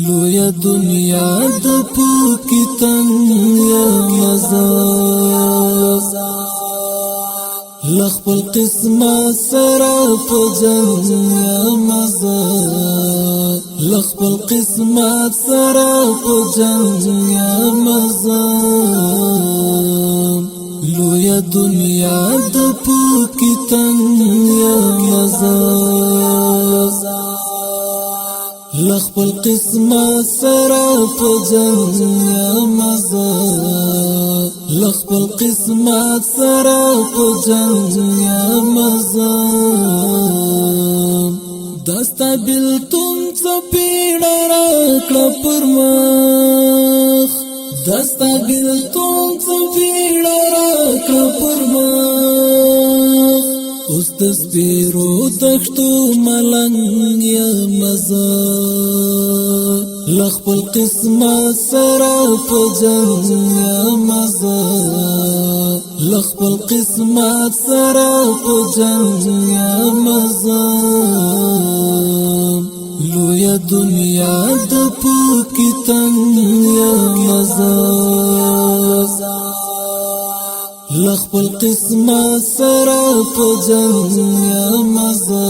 لویا دنیا د پوکی تن یا مزا لخپل قسمت سرا په جنگ یا مزا لخپل قسمت سرا په جنگ یا مزا لویا دنیا د پوکی تن یا مزا لخپل قسمت سرا په جنگ یا مزا لخپل قسمت سرا په جنگ یا مزا دستا بلتون څپېړه راکړه پر مخ دستا بلتون څپېړه راکړه پر مخ اوس د سپېرو دښتو ملنګ یا مزا لخپل قسمت سرا په جنگ یا مزا لخپل قسمت سرا په جنگ یا مزا لویا دنیا د پوکی تن یا مزا لخپل قسمت سرا په جنگ یا مزا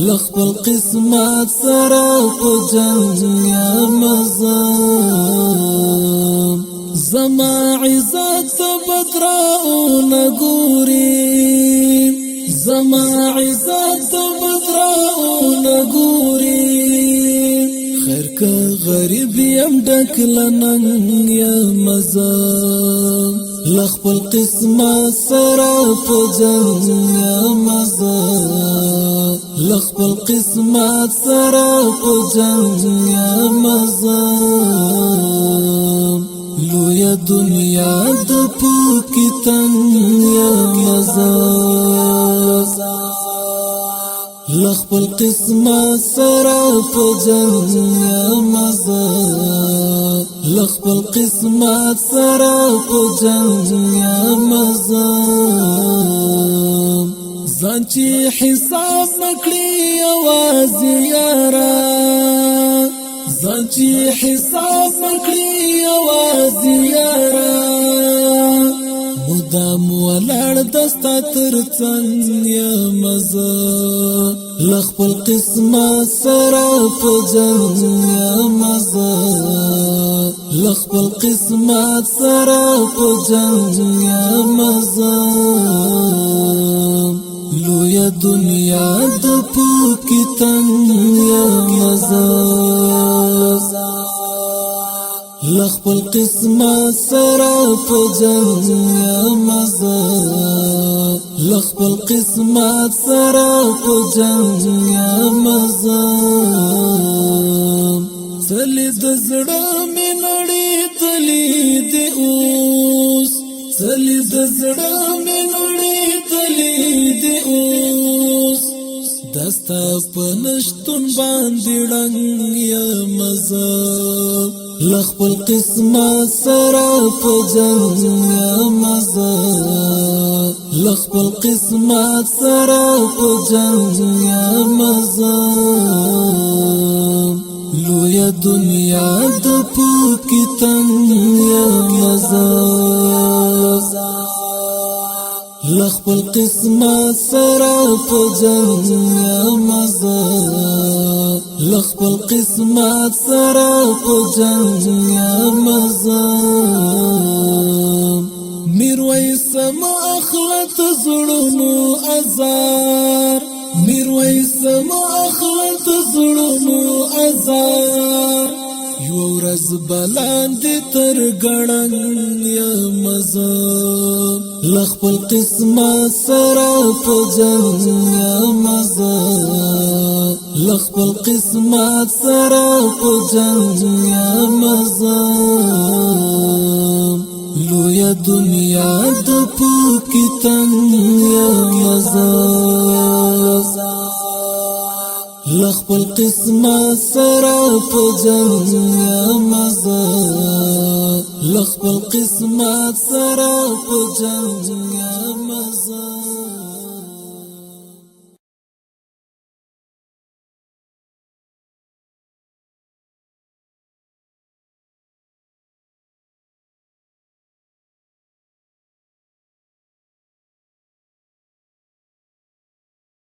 لخپل قسمت سرا په جنگ یا مزا زما عزت بدراو نګوري زما عزت بدراو نګوري خیر که غریب یم ډک لنن یا مزا لخپل قسمت سرا په جنگ یا مزا لخپل قسمت سرا په جنگ یا مزا لویا دنیا د پوکی تن یا مزا لخپل قسمت سرا په جنگ یا مزا لخپل قسمت سرا په جنگ یا مزا ځان چې حساب نکړي یوازې یارا ځان چې حساب نکړي یوازې یارا مدام ولاړ دستا تر څنګ یا مزا لخپل قسمت سرا په جنگ یا مزا لخپل قسمت سرا په جنگ یا مزا لویا دنیا د پوکی تن یا مزا لخپل قسمت سرا په جنگ یا مزا لخپل قسمت سرا په جنگ یا مزا څلې د زړه مې نړۍ تلې دې اوس څلې د زړه مې نړۍ تلې دې اوس دستا په نشتون باندې ډنګ یا مزا لخپل قسمت سرا په جنگ یا مزا لخپل قسمت سرا په جنگ یا مزا لویا دنیا د پوکی تن یا مزا لخپل قسمت سرا په جنگ یا مزا لخپل قسمت سرا په جنگ یا مزا میرویس ما اخلت زړونو ازار میرویس ما اخلت زړونو ازار یو ورځ بلاندې تر ګړنګ یا مزا لخپل قسمت سرا په جنگ یا مزا لخپل قسمت سرا په جنگ یا مزا لویا دنیا د پوکی تن یا مزا لخپل قسمت سرا په جنگ یا مزا لخپل قسمت سرا په جنگ یا مزا